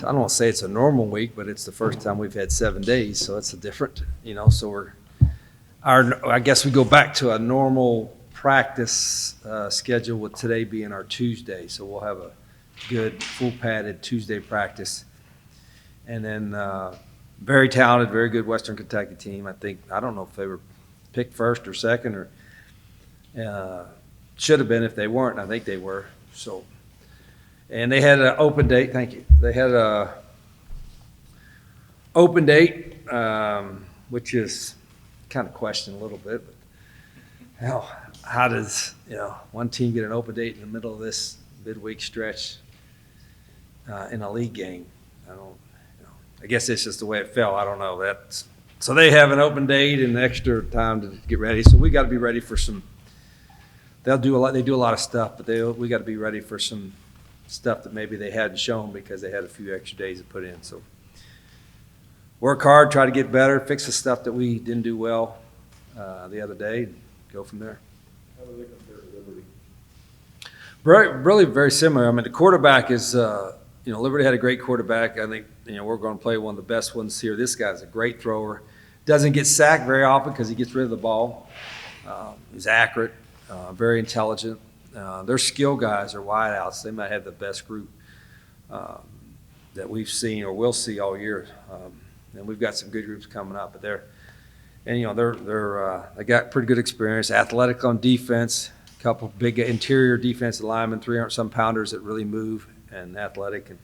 I don't want to say it's a normal week, but it's the first time we've had 7 days, so it's a different, so I guess we go back to a normal practice schedule with today being our Tuesday. So we'll have a good full padded Tuesday practice. And then very talented, very good Western Kentucky team. I don't know if they were picked first or second or should have been if they weren't. I think they were. So, and they had an open date. Thank you. They had a open date, which is kind of questioned a little bit, but how does one team get an open date in the middle of this midweek stretch in a league game? I guess it's just the way it fell. I don't know. So they have an open date and extra time to get ready. So we got to be ready for some. They do a lot of stuff, but we got to be ready for some stuff that maybe they hadn't shown because they had a few extra days to put in. So work hard, try to get better, fix the stuff that we didn't do well the other day, and go from there. How do they compare to Liberty? Really very similar. I mean, the quarterback is, Liberty had a great quarterback. I think, we're going to play one of the best ones here. This guy's a great thrower. Doesn't get sacked very often because he gets rid of the ball. He's accurate, very intelligent. Their skill guys are wideouts. They might have the best group that we've seen or will see all year. And we've got some good groups coming up, but they got pretty good experience, athletic on defense, a couple big interior defensive linemen, 300-some pounders that really move and athletic. And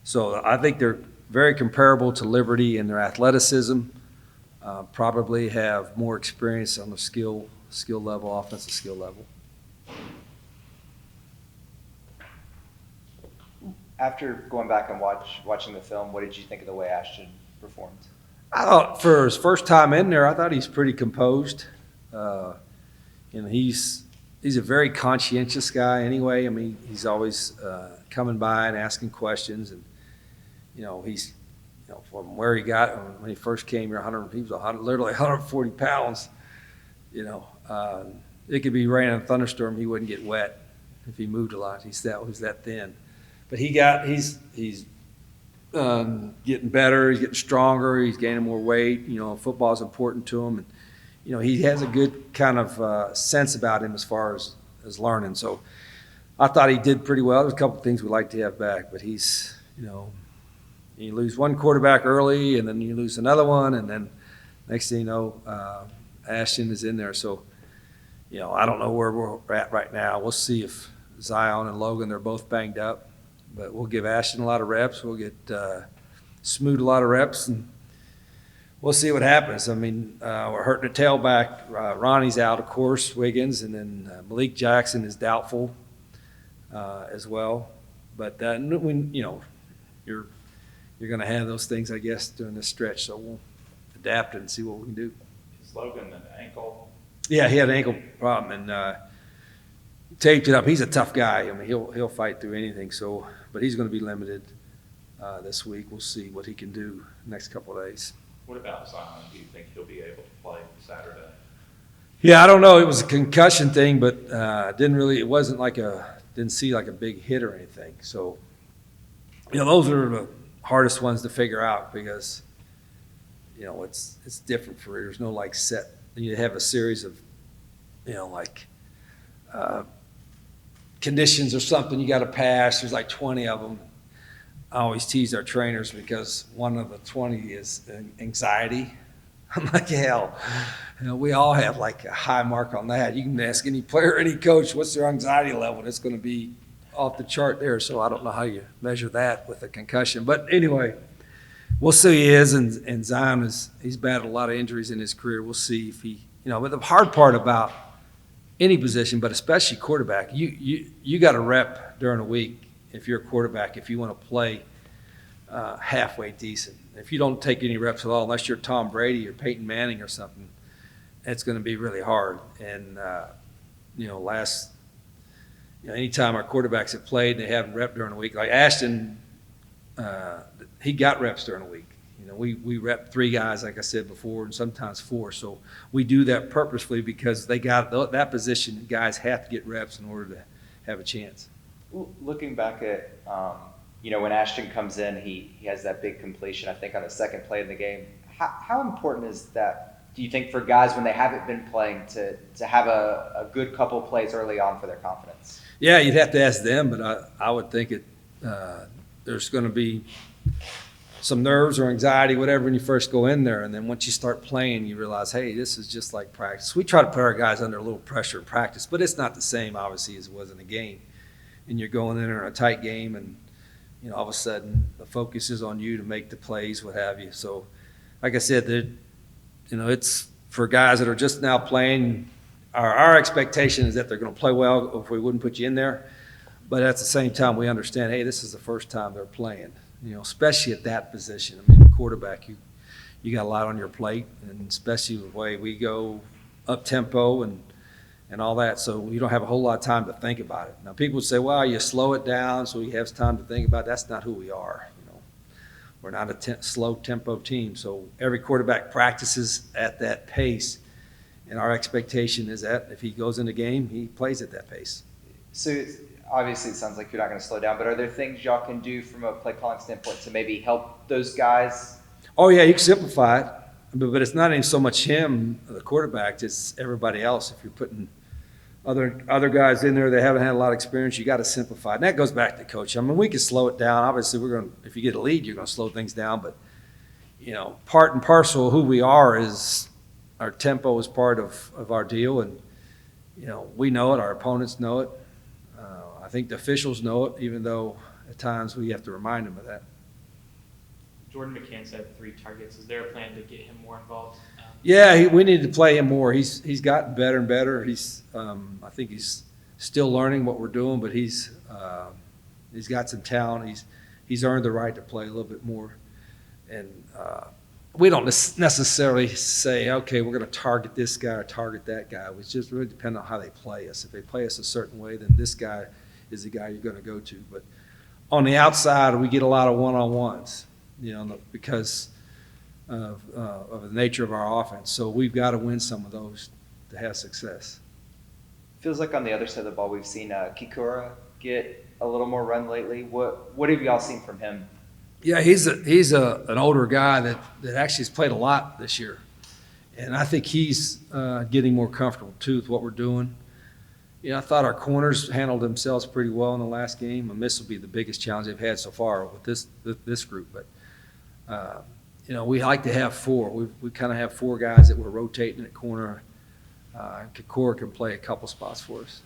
so I think they're very comparable to Liberty in their athleticism, probably have more experience on the skill level, offensive skill level. After going back and watching the film, what did you think of the way Ashton performed? I thought for his first time in there, I thought he's pretty composed. He's a very conscientious guy anyway. I mean, he's always coming by and asking questions, and he's from where he got when he first came here, he was literally 140 pounds. It could be rain and a thunderstorm, he wouldn't get wet if he moved a lot. He was that thin, but he's getting better. He's getting stronger. He's gaining more weight. Football is important to him, and he has a good kind of sense about him as far as learning. So I thought he did pretty well. There's a couple of things we'd like to have back, but he's you lose one quarterback early, and then you lose another one, and then next thing you know, Ashton is in there. So I don't know where we're at right now. We'll see if Zion and Logan, they're both banged up. But we'll give Ashton a lot of reps. We'll get Smoot a lot of reps, and we'll see what happens. I mean, we're hurting the tailback. Ronnie's out, of course, Wiggins, and then Malik Jackson is doubtful as well. But you're going to have those things, I guess, during this stretch. So we'll adapt and see what we can do. Is Logan an ankle? Yeah, he had an ankle problem and taped it up. He's a tough guy. I mean, he'll fight through anything. So, but he's going to be limited this week. We'll see what he can do the next couple of days. What about Zion? Do you think he'll be able to play Saturday? Yeah, I don't know. It was a concussion thing, but it wasn't didn't see like a big hit or anything. So, those are the hardest ones to figure out because, it's different for there's no set. You have a series of, conditions or something you got to pass. There's 20 of them. I always tease our trainers because one of the 20 is anxiety. I'm like, hell, we all have a high mark on that. You can ask any player, any coach, what's their anxiety level, and it's going to be off the chart there. So I don't know how you measure that with a concussion. But anyway, we'll see he is, and Zion he's battled a lot of injuries in his career. We'll see if he, but the hard part about any position, but especially quarterback, you got to rep during a week if you're a quarterback, if you want to play halfway decent. If you don't take any reps at all, unless you're Tom Brady or Peyton Manning or something, it's going to be really hard. And, anytime our quarterbacks have played and they haven't rep during the week, like Ashton, he got reps during the week. We rep 3 guys, like I said before, and sometimes 4. So we do that purposefully because they got that position. Guys have to get reps in order to have a chance. Looking back at when Ashton comes in, he has that big completion, I think, on the second play of the game. How important is that, do you think, for guys when they haven't been playing to have a good couple plays early on for their confidence? Yeah, you'd have to ask them, but I would think there's going to be some nerves or anxiety, whatever, when you first go in there. And then once you start playing, you realize, hey, this is just like practice. We try to put our guys under a little pressure in practice, but it's not the same, obviously, as it was in a game. And you're going in a tight game, and all of a sudden the focus is on you to make the plays, what have you. So, like I said, it's for guys that are just now playing. Our expectation is that they're going to play well, if we wouldn't put you in there. But at the same time, we understand, hey, this is the first time they're playing, especially at that position. I mean, the quarterback, you got a lot on your plate, and especially the way we go up tempo and all that. So you don't have a whole lot of time to think about it. Now, people would say, well, you slow it down so he has time to think about it. That's not who we are. We're not a slow tempo team. So every quarterback practices at that pace. And our expectation is that if he goes in the game, he plays at that pace. So obviously it sounds like you're not going to slow down, but are there things y'all can do from a play calling standpoint to maybe help those guys? Oh, yeah, you can simplify it. But it's not even so much him, the quarterback, it's everybody else. If you're putting other guys in there that haven't had a lot of experience, you got to simplify it. And that goes back to coach. I mean, we can slow it down. Obviously, if you get a lead, you're going to slow things down. But, part and parcel of who we are is our tempo is part of our deal. And, we know it. Our opponents know it. I think the officials know it, even though at times we have to remind them of that. Jordan McCann's had 3 targets. Is there a plan to get him more involved? Yeah, we need to play him more. He's gotten better and better. I think he's still learning what we're doing, but he's got some talent. He's earned the right to play a little bit more. And we don't necessarily say, okay, we're going to target this guy or target that guy. It just really depends on how they play us. If they play us a certain way, then this guy is the guy you're going to go to. But on the outside, we get a lot of one-on-ones, because of the nature of our offense. So we've got to win some of those to have success. Feels like on the other side of the ball, we've seen Kikura get a little more run lately. What have y'all seen from him? Yeah, he's an older guy that actually has played a lot this year. And I think he's getting more comfortable, too, with what we're doing. I thought our corners handled themselves pretty well in the last game. And this will be the biggest challenge they've had so far with this group. But, we like to have 4. We kind of have 4 guys that we're rotating at corner. Kikura can play a couple spots for us.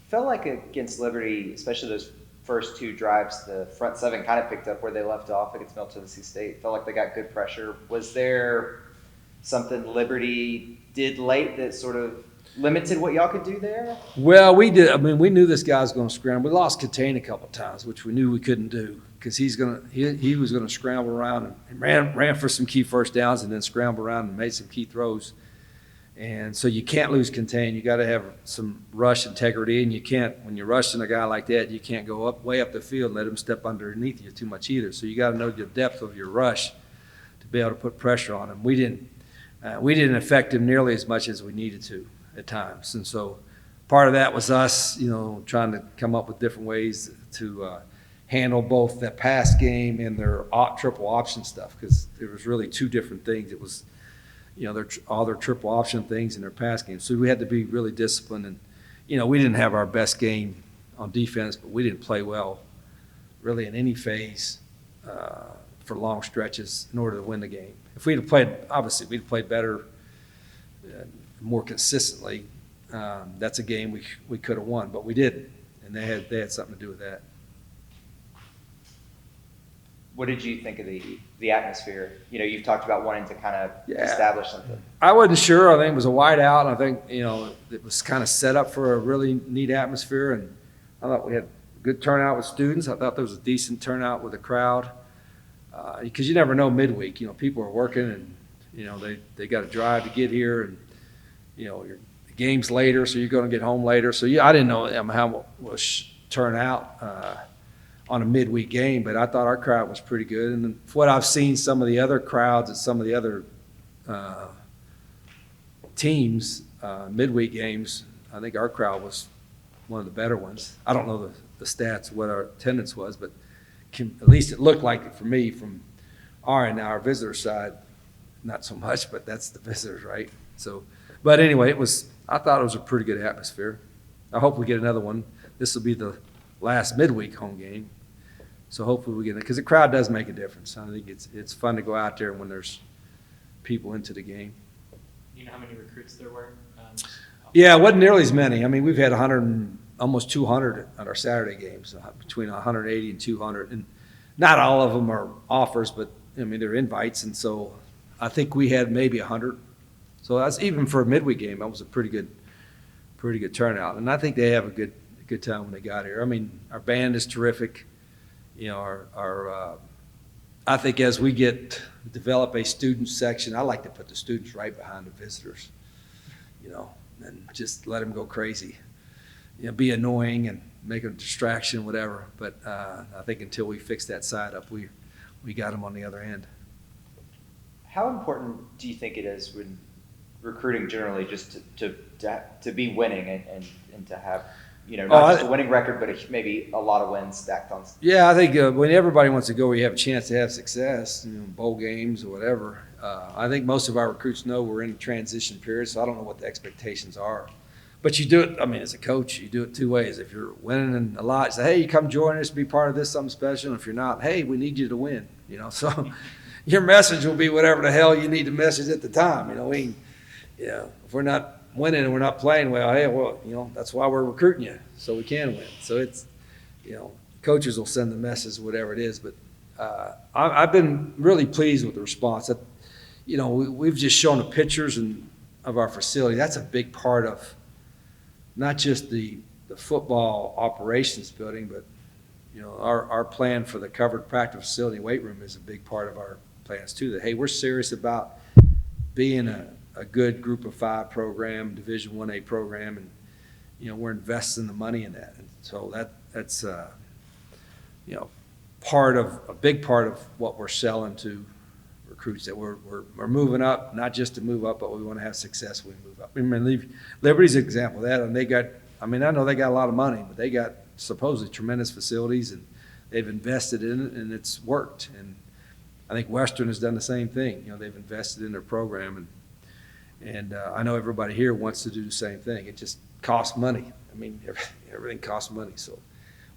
Felt like against Liberty, especially those first 2 drives, the front 7 kind of picked up where they left off against Middle Tennessee State. Felt like they got good pressure. Was there something Liberty did late that sort of limited what y'all could do there? Well, we did. I mean, we knew this guy was going to scramble. We lost Contain a couple of times, which we knew we couldn't do because he was going to scramble around and ran for some key first downs and then scramble around and made some key throws. And so you can't lose Contain. You got to have some rush integrity, and you can't, when you're rushing a guy like that, you can't go way up the field and let him step underneath you too much either. So you got to know the depth of your rush to be able to put pressure on him. We didn't affect him nearly as much as we needed to at times. And so part of that was us, trying to come up with different ways to handle both that pass game and their triple option stuff, because there was really 2 different things. It was, all their triple option things in their pass game. So we had to be really disciplined. And, we didn't have our best game on defense, but we didn't play well really in any phase for long stretches in order to win the game. If we'd have played, obviously, we'd have played better, more consistently, that's a game we could have won, but we didn't. And they had something to do with that. What did you think of the atmosphere? You've talked about wanting to kind of establish something. I wasn't sure. I think it was a wide out. I think, it was kind of set up for a really neat atmosphere. And I thought we had good turnout with students. I thought there was a decent turnout with the crowd. Because you never know midweek. People are working and, they got to drive to get here. And, the game's later, so you're going to get home later. So, I didn't know how it was turn out on a midweek game, but I thought our crowd was pretty good. And what I've seen some of the other crowds at some of the other teams, midweek games, I think our crowd was one of the better ones. I don't know the stats, what our attendance was, but at least it looked like it for me from our end. Now our visitor side, not so much, but that's the visitors, right? So, but anyway, I thought it was a pretty good atmosphere. I hope we get another one. This will be the last midweek home game. So hopefully we get it, because the crowd does make a difference. I think it's fun to go out there when there's people into the game. Do you know how many recruits there were? Yeah, it wasn't nearly as many. I mean, we've had 100, almost 200 at our Saturday games, between 180 and 200. And not all of them are offers, but I mean, they're invites. And so I think we had maybe 100. So that's, even for a midweek game, that was a pretty good turnout. And I think they have a good time when they got here. I mean, our band is terrific. You know, I think as we develop a student section, I like to put the students right behind the visitors, you know, and just let them go crazy, you know, be annoying and make a distraction, whatever. But I think until we fix that side up, we got them on the other end. How important do you think it is when recruiting generally just to be winning and to have, you know, not just a winning record, but maybe a lot of wins stacked on? Yeah, I think when everybody wants to go where you have a chance to have success, you know, bowl games or whatever, I think most of our recruits know we're in a transition period, so I don't know what the expectations are. But you do it, I mean, as a coach, you do it two ways. If you're winning a lot, you say, hey, you come join us, be part of this, something special. And if you're not, hey, we need you to win, you know. So your message will be whatever the hell you need to message at the time, you know. If we're not winning and we're not playing well, hey, well, you know, that's why we're recruiting you, so we can win. So it's, you know, coaches will send the message, whatever it is. But I've been really pleased with the response. You know, we've just shown the pictures of our facility. That's a big part of not just the football operations building, but, you know, our plan for the covered practice facility weight room is a big part of our plans too. That, hey, we're serious about being a good Group of 5 program, Division 1A program, and, you know, we're investing the money in that. And so that's you know, a big part of what we're selling to recruits, that we're moving up, not just to move up, but we want to have success when we move up. I mean, Liberty's an example of that, and I know they got a lot of money, but they got supposedly tremendous facilities, and they've invested in it, and it's worked. And I think Western has done the same thing. You know, they've invested in their program, and I know everybody here wants to do the same thing. It just costs money. I mean, everything costs money, so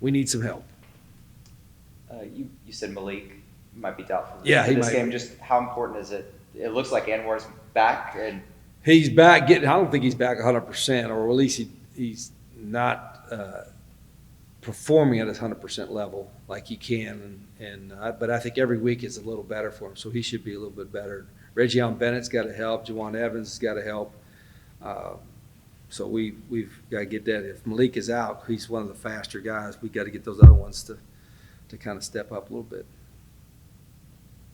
we need some help. You said Malik might be doubtful for Yeah, this game. Just how important is it? It looks like Anwar's back, and He's back. I don't think he's back 100%, or at least he's not performing at his 100% level like he can. But I think every week is a little better for him, so he should be a little bit better. Reggie Allen Bennett's got to help. Jawan Evans has got to help. So we've got to get that. If Malik is out, he's one of the faster guys. We've got to get those other ones to kind of step up a little bit.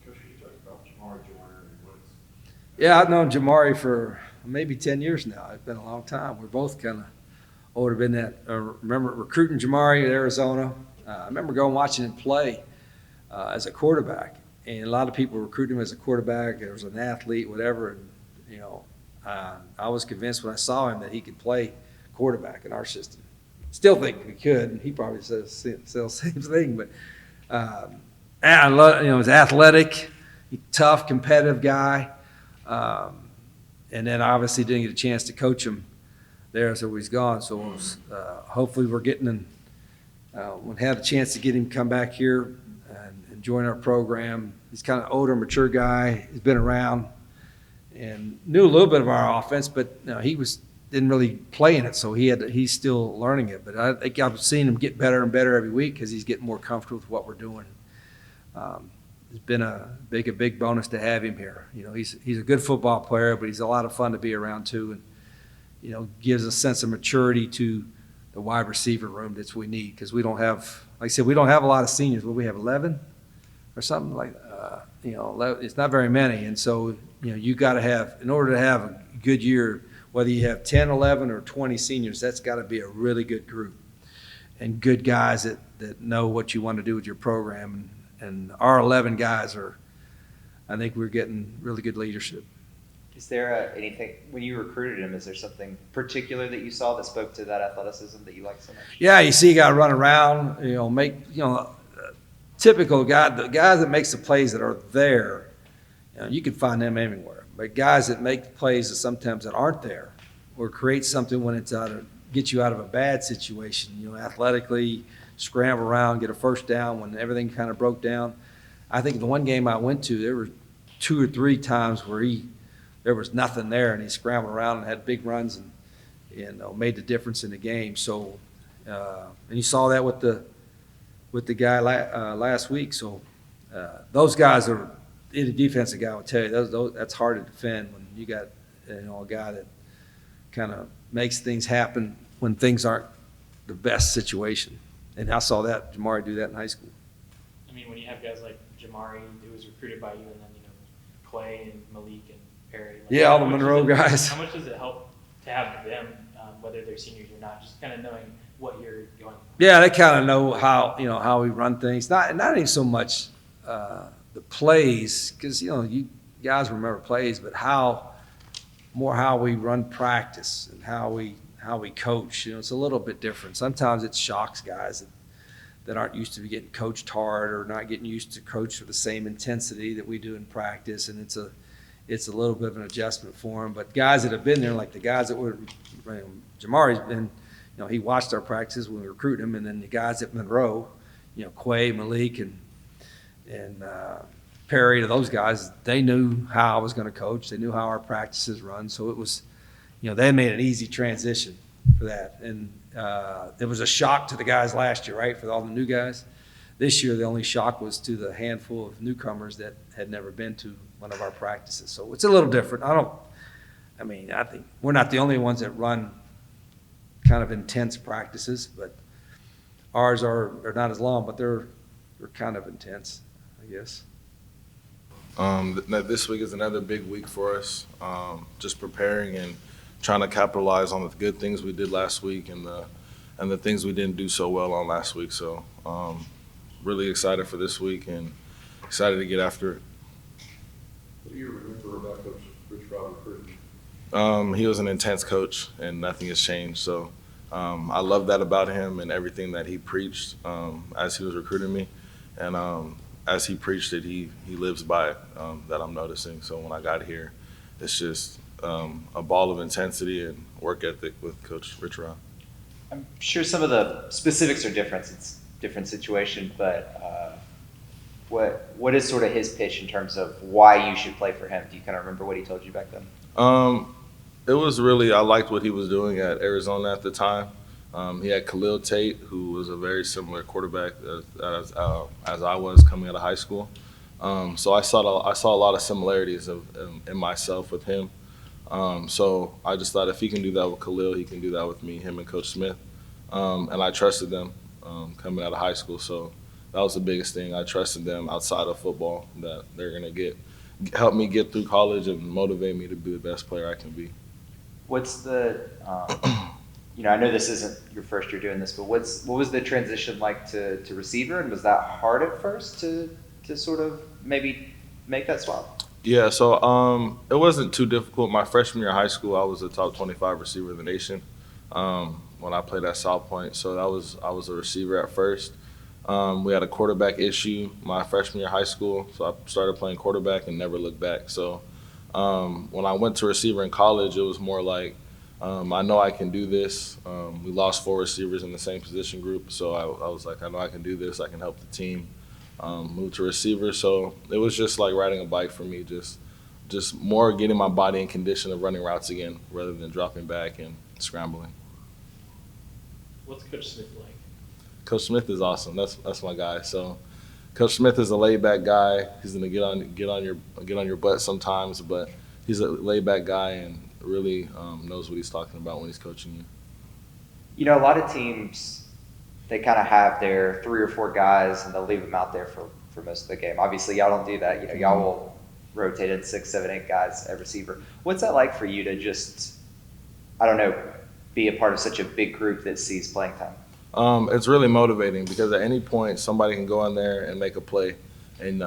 Coach, you talked about Jamari Joyner and Woods. Yeah, I've known Jamari for maybe 10 years now. It's been a long time. We're both kind of older than that. I remember recruiting Jamari at Arizona. I remember going watching him play as a quarterback. And a lot of people recruited him as a quarterback. There was an athlete, whatever. And, you know, I was convinced when I saw him that he could play quarterback in our system. Still think he could. He probably says the same thing. But I love, you know, he's athletic, tough, competitive guy. And then obviously didn't get a chance to coach him there, so he's gone. So it was, hopefully we're getting we'll have a chance to get him come back here and join our program. He's kind of older, mature guy. He's been around and knew a little bit of our offense, but you know, didn't really play in it, so he's still learning it. But I think I've seen him get better and better every week because he's getting more comfortable with what we're doing. It's been a big bonus to have him here. You know, he's a good football player, but he's a lot of fun to be around too, and you know, gives a sense of maturity to the wide receiver room that we need, because we don't have, like I said, we don't have a lot of seniors. Well, we have 11 or something like that. You know, it's not very many, and so you know, you got to have, in order to have a good year, whether you have 10, 11, or 20 seniors, that's got to be a really good group and good guys that know what you want to do with your program. And our 11 guys I think we're getting really good leadership. Is there anything, when you recruited him, is there something particular that you saw that spoke to that athleticism that you liked so much? Yeah, you see a guy run around, you know, typical guy, the guys that makes the plays that are there, you can find them anywhere. But guys that make the plays that sometimes that aren't there, or create something when it's get you out of a bad situation, athletically scramble around, get a first down when everything kind of broke down. I think the one game I went to, there were 2 or 3 times where there was nothing there, and he scrambled around and had big runs and made the difference in the game. So, and you saw that with the guy last week. So, those guys are. Any defensive guy will tell you that's hard to defend when you got a guy that kind of makes things happen when things aren't the best situation. And I saw that Jamari do that in high school. I mean, when you have guys like Jamari, who was recruited by you, and then Clay and Malik and Perry. Yeah, all the Monroe guys. How much does it help to have them, whether they're seniors or not, just kind of knowing what you're going? Yeah, they kind of know how we run things. Not even so much the plays, because you guys remember plays, but how we run practice and how we coach. It's a little bit different. Sometimes it shocks guys that aren't used to getting coached hard or not getting used to coach with the same intensity that we do in practice, and it's a little bit of an adjustment for them. But guys that have been there, like the guys that were, Jamari's been, he watched our practices when we recruited him, and then the guys at Monroe, Quay, Malik, and Perry, to those guys, they knew how I was going to coach. They knew how our practices run. So it was, they made an easy transition for that. And it was a shock to the guys last year, right, for all the new guys. This year, the only shock was to the handful of newcomers that had never been to one of our practices. So it's a little different. I think we're not the only ones that run kind of intense practices, but ours are not as long, but they're kind of intense, I guess. This week is another big week for us. Just preparing and trying to capitalize on the good things we did last week and the things we didn't do so well on last week. So really excited for this week and excited to get after it. What do you remember about Coach Rich Robert? He was an intense coach, and nothing has changed. So I love that about him and everything that he preached as he was recruiting me. And as he preached it, he lives by it, that I'm noticing. So when I got here, it's just a ball of intensity and work ethic with Coach Rich Rob. I'm sure some of the specifics are different. It's a different situation, but what is sort of his pitch in terms of why you should play for him? Do you kind of remember what he told you back then? It was really, I liked what he was doing at Arizona at the time. He had Khalil Tate, who was a very similar quarterback as I was coming out of high school. So I saw a lot of similarities in myself with him. So I just thought if he can do that with Khalil, he can do that with me, him and Coach Smith. And I trusted them coming out of high school. So that was the biggest thing. I trusted them outside of football that they're going to help me get through college and motivate me to be the best player I can be. What's the I know this isn't your first year doing this, but what was the transition like to receiver, and was that hard at first to sort of maybe make that swap? Yeah, so it wasn't too difficult. My freshman year of high school, I was a top 25 receiver in the nation when I played at South Point. So I was a receiver at first. We had a quarterback issue my freshman year of high school, so I started playing quarterback and never looked back. So when I went to receiver in college, it was more like, I know I can do this. We lost 4 receivers in the same position group, so I was like, I know I can do this. I can help the team move to receiver. So it was just like riding a bike for me, just more getting my body in condition of running routes again rather than dropping back and scrambling. What's Coach Smith like? Coach Smith is awesome. That's my guy. So Coach Smith is a laid-back guy. He's gonna get on your butt sometimes, but he's a laid-back guy and really knows what he's talking about when he's coaching you. You know, a lot of teams, they kind of have their 3 or 4 guys and they'll leave them out there for most of the game. Obviously, y'all don't do that. You know, y'all will rotate in 6, 7, 8 guys at receiver. What's that like for you to just, I don't know, be a part of such a big group that sees playing time? It's really motivating because at any point somebody can go in there and make a play, and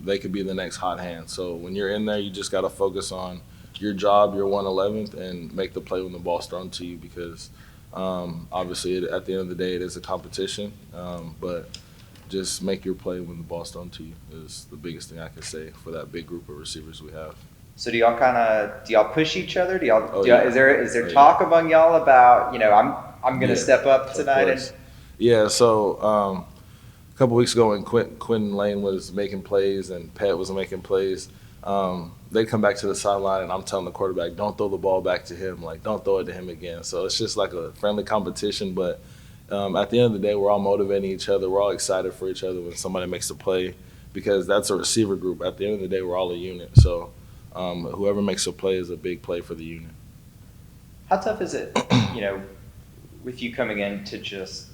they could be the next hot hand. So when you're in there, you just got to focus on your job, your 111th, and make the play when the ball's thrown to you because obviously at the end of the day it is a competition. But just make your play when the ball's thrown to you is the biggest thing I can say for that big group of receivers we have. So do y'all push each other? Oh, yeah. Is there Oh, yeah. talk among y'all about, I'm gonna Yeah, step up of tonight course. and Yeah, so a couple weeks ago when Quentin Lane was making plays and Pat was making plays, they'd come back to the sideline and I'm telling the quarterback, don't throw the ball back to him, like don't throw it to him again. So it's just like a friendly competition, but at the end of the day, we're all motivating each other. We're all excited for each other when somebody makes a play because that's a receiver group. At the end of the day, we're all a unit. So whoever makes a play is a big play for the unit. how tough is it, with you coming in to just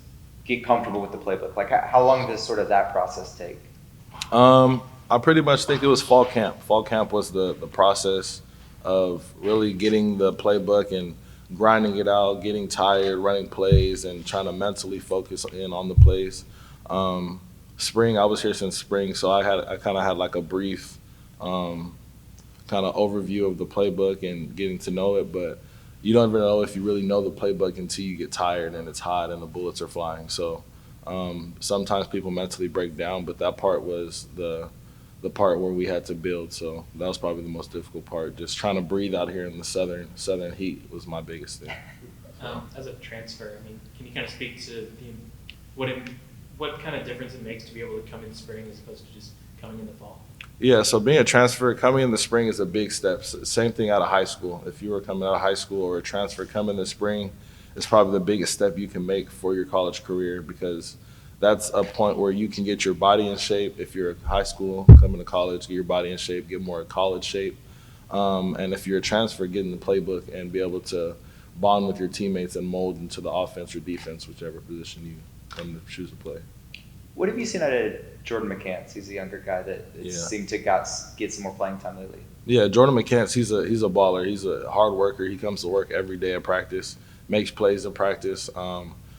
get comfortable with the playbook? Like how long does sort of that process take? I pretty much think it was fall camp. Fall camp was the process of really getting the playbook and grinding it out, getting tired, running plays, and trying to mentally focus in on the plays. Spring, I was here since spring, so I kind of had like a brief kind of overview of the playbook and getting to know it, but you don't even know if you really know the playbook until you get tired and it's hot and the bullets are flying. So sometimes people mentally break down, but that part was the part where we had to build. So that was probably the most difficult part. Just trying to breathe out here in the southern heat was my biggest thing. As a transfer, I mean, can you kind of speak to what kind of difference it makes to be able to come in spring as opposed to just coming in the fall? Yeah, so being a transfer, coming in the spring is a big step. Same thing out of high school. If you were coming out of high school or a transfer coming in the spring, it's probably the biggest step you can make for your college career because that's a point where you can get your body in shape. If you're high school, coming to college, get your body in shape, get more college shape. And if you're a transfer, get in the playbook and be able to bond with your teammates and mold into the offense or defense, whichever position you come to choose to play. What have you seen out of Jordan McCants? He's a younger guy that Yeah. seemed to get some more playing time lately. Yeah, Jordan McCants, he's a baller. He's a hard worker. He comes to work every day at practice, makes plays in practice.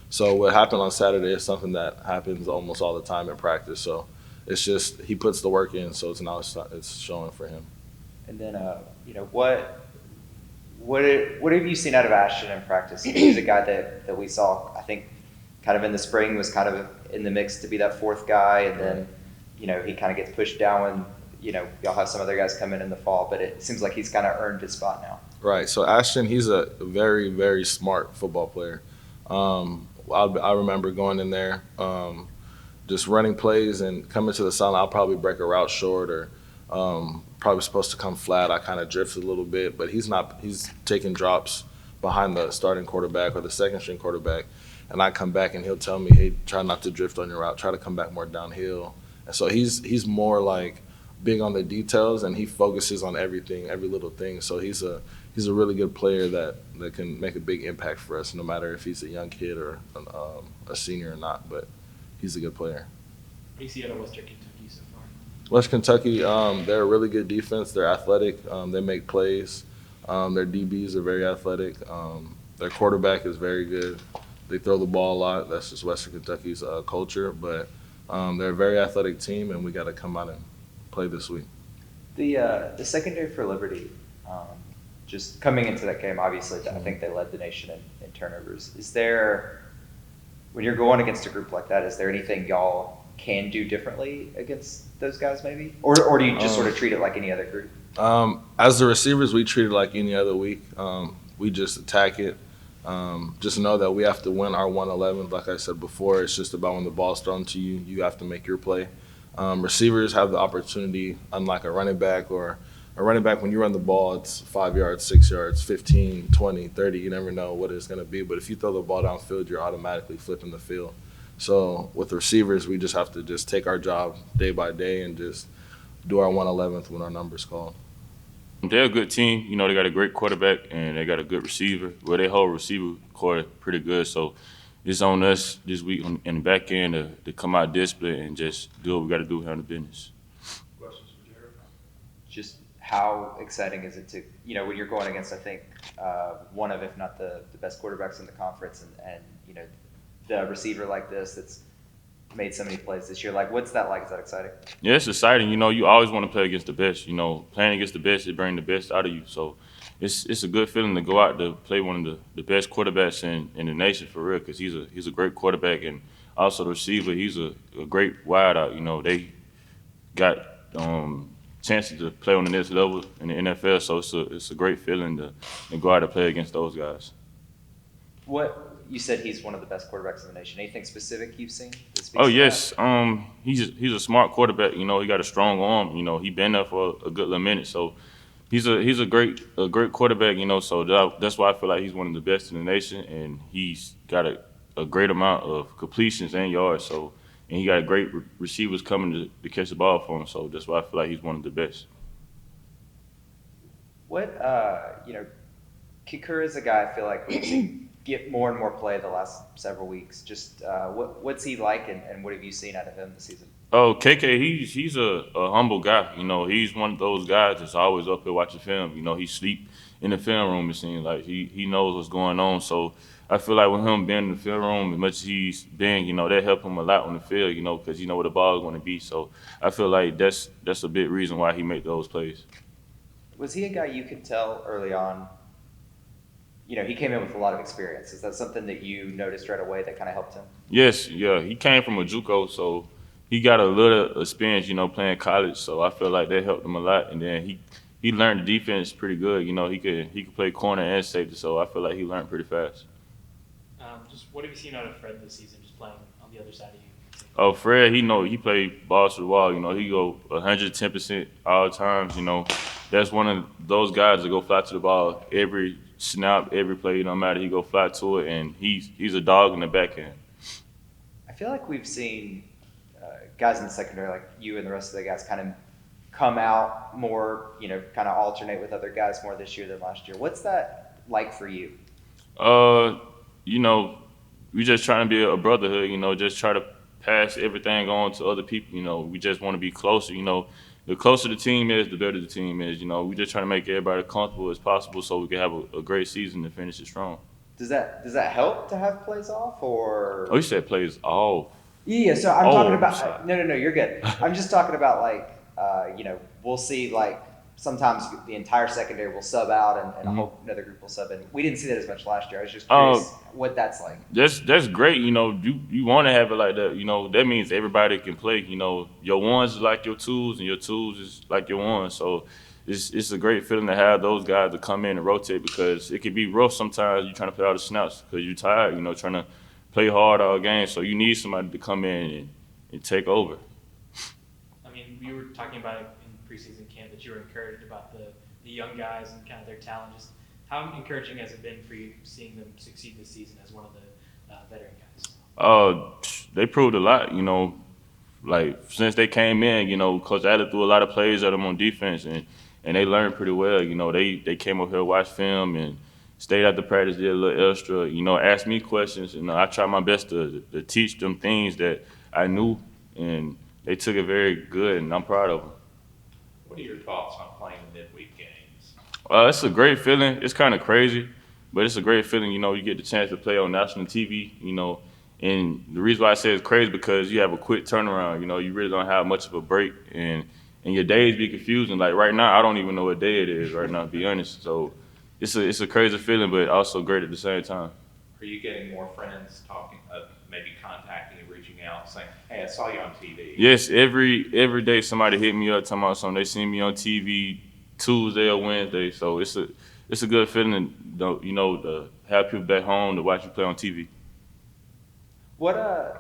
So what happened on Saturday is something that happens almost all the time in practice. So it's just he puts the work in, so it's showing for him. And then, what have you seen out of Ashton in practice? He's a guy that we saw, I think, kind of in the spring was kind of in the mix to be that fourth guy, and then, he kind of gets pushed down when, y'all have some other guys come in the fall, but it seems like he's kind of earned his spot now. Right. So Ashton, he's a very, very smart football player. I remember going in there, just running plays and coming to the sideline. I'll probably break a route short or probably supposed to come flat. I kind of drifted a little bit, but he's taking drops behind the starting quarterback or the second string quarterback. And I come back and he'll tell me, hey, try not to drift on your route. Try to come back more downhill. And so he's more like big on the details and he focuses on everything, every little thing. So he's a really good player that can make a big impact for us, no matter if he's a young kid or a senior or not. But he's a good player. What do you see out of Western Kentucky so far? West Kentucky, they're a really good defense. They're athletic. They make plays. Their DBs are very athletic. Their quarterback is very good. They throw the ball a lot. That's just Western Kentucky's culture. But they're a very athletic team, and we got to come out and play this week. The secondary for Liberty, just coming into that game, obviously, I think they led the nation in turnovers. Is there, when you're going against a group like that, is there anything y'all can do differently against those guys maybe? Or do you just sort of treat it like any other group? As the receivers, we treat it like any other week. We just attack it. Just know that we have to win our 1-11. Like I said before, it's just about when the ball's thrown to you, you have to make your play. Receivers have the opportunity, unlike a running back or a running back, when you run the ball, it's 5 yards, 6 yards, 15, 20, 30. You never know what it's going to be. But if you throw the ball downfield, you're automatically flipping the field. So with receivers, we just have to just take our job day by day and just do our 1/11th when our number's called. They're a good team. They got a great quarterback and they got a good receiver. Well, their whole receiver core pretty good. So it's on us this week in the back end to come out disciplined and just do what we got to do here on the business. Questions for Jared? Just how exciting is it to, when you're going against, I think, one of, if not the best quarterbacks in the conference and the receiver like this that's made so many plays this year. Like, what's that like? Is that exciting? Yeah, it's exciting. You always want to play against the best. Playing against the best, it brings the best out of you. So it's a good feeling to go out to play one of the best quarterbacks in the nation for real, because he's a great quarterback, and also the receiver, he's a great wideout. You know, they got chances to play on the next level in the NFL, so it's a great feeling to go out and play against those guys. What you said he's one of the best quarterbacks in the nation. Anything specific you've seen that speaks Oh to yes, that? he's a smart quarterback. You know, he got a strong arm. You know, he been there for a good little minute, so he's a great quarterback. You know, so that's why I feel like he's one of the best in the nation, and he's got a great amount of completions and yards. So, and he got great receivers coming to catch the ball for him. So that's why I feel like he's one of the best. What Kicker is a guy I feel like we've seen get more and more play the last several weeks. Just what's he like, and what have you seen out of him this season? Oh, KK, he's a humble guy. You know, he's one of those guys that's always up here watching film. You know, he sleep in the film room. It seems like he knows what's going on. So I feel like with him being in the film room, as much as he's been, you know, that helped him a lot on the field. You know, because you know where the ball is going to be. So I feel like that's a big reason why he made those plays. Was he a guy you could tell early on? You know, he came in with a lot of experience. Is that something that you noticed right away that kind of helped him? Yes, yeah, he came from a JUCO, so he got a little experience, you know, playing college. So I feel like that helped him a lot. And then he learned the defense pretty good. You know, he could play corner and safety. So I feel like he learned pretty fast. Just what have you seen out of Fred this season, just playing on the other side of you? Oh, Fred, he played balls to the wall. You know, he go 110% all times. You know, that's one of those guys that go fly to the ball every snap, every play. No matter, he go fly to it, and he's a dog in the back end. I feel like we've seen guys in the secondary, like you and the rest of the guys, kind of come out more, you know, kind of alternate with other guys more this year than last year. What's that like for you? You know, we just trying to be a brotherhood. You know, just try to pass everything on to other people. You know, we just want to be closer. You know, the closer the team is, the better the team is. You know, we just trying to make everybody comfortable as possible so we can have a great season and finish it strong. Does that help to have plays off, or? Oh, you said plays off. Yeah, so I'm Oh, talking about sorry. no, you're good. I'm just talking about like you know, we'll see like sometimes the entire secondary will sub out and a whole another group will sub in. We didn't see that as much last year. I was just curious what that's like. That's great. You know, you want to have it like that. You know, that means everybody can play. You know, your ones is like your twos, and your twos is like your ones. So it's a great feeling to have those guys to come in and rotate because it can be rough sometimes. You're trying to play all the snaps because you're tired. You know, trying to play hard all game. So you need somebody to come in and take over. I mean, we were talking about it in preseason camp that you were encouraged about the young guys and kind of their talent. Just how encouraging has it been for you seeing them succeed this season as one of the veteran guys? They proved a lot. You know, like since they came in, you know, Coach Allen threw a lot of plays at them on defense, and they learned pretty well. You know, they came up here, watched film, and stayed after practice, did a little extra. You know, asked me questions, and I tried my best to teach them things that I knew, and they took it very good, and I'm proud of them. What are your thoughts on playing midweek games? It's a great feeling. It's kind of crazy, but it's a great feeling. You know, you get the chance to play on national TV. You know, and the reason why I say it's crazy because you have a quick turnaround. You know, you really don't have much of a break, and your days be confusing. Like right now, I don't even know what day it is right now, to be honest. So it's a crazy feeling, but also great at the same time. Are you getting more friends talking, maybe contacting you, reaching out, saying, "Hey, I saw you on TV"? Yes, every day somebody hit me up talking about something. They see me on TV Tuesday or Wednesday, so it's a good feeling, you know, to have people back home to watch you play on TV. What have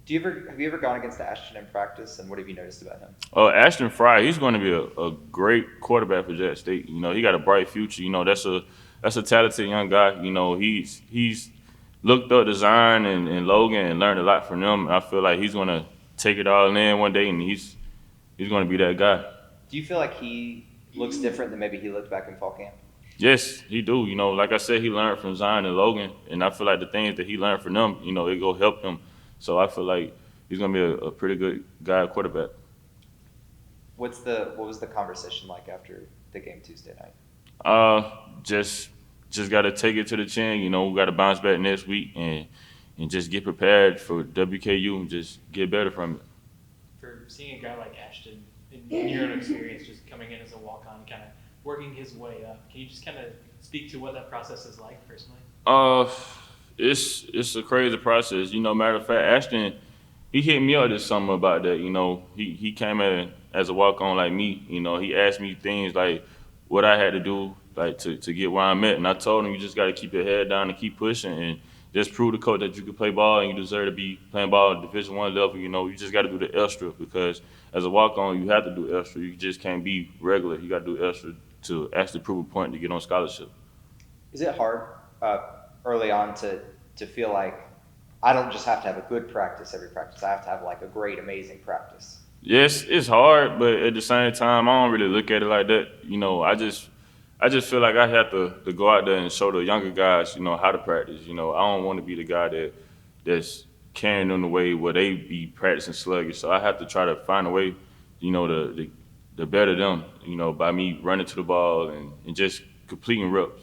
you ever gone against Ashton in practice, and what have you noticed about him? Ashton Fry, he's going to be a great quarterback for Jack State. You know, he got a bright future. You know, that's a talented young guy. You know, he's looked up Design and Logan and learned a lot from them. I feel like he's going to take it all in one day, and he's going to be that guy. Do you feel like he looks different than maybe he looked back in fall camp? Yes, he do. You know, like I said, he learned from Zion and Logan, and I feel like the things that he learned from them, you know, it go help him. So I feel like he's going to be a pretty good guy quarterback. What was the conversation like after the game Tuesday night? Just got to take it to the chin. You know, we got to bounce back next week and just get prepared for WKU and just get better from it. For seeing a guy like Ashton, in your own experience, just coming in as a walk-on, kind of working his way up, can you just kind of speak to what that process is like personally? it's a crazy process. You know, matter of fact, Ashton, he hit me up this summer about that. You know, he came in as a walk on like me. You know, he asked me things like what I had to do like to get where I'm at, and I told him you just got to keep your head down and keep pushing and just prove to coach that you can play ball and you deserve to be playing ball at Division I level. You know, you just got to do the extra because as a walk on, you have to do extra. You just can't be regular. You got to do extra to actually prove a point to get on scholarship. Is it hard early on to feel like I don't just have to have a good practice every practice. I have to have like a great, amazing practice. Yes, it's hard, but at the same time, I don't really look at it like that. You know, I just feel like I have to go out there and show the younger guys, you know, how to practice. You know, I don't want to be the guy that's carrying them the way where they be practicing sluggish. So I have to try to find a way, you know, to better them, you know, by me running to the ball and just completing reps.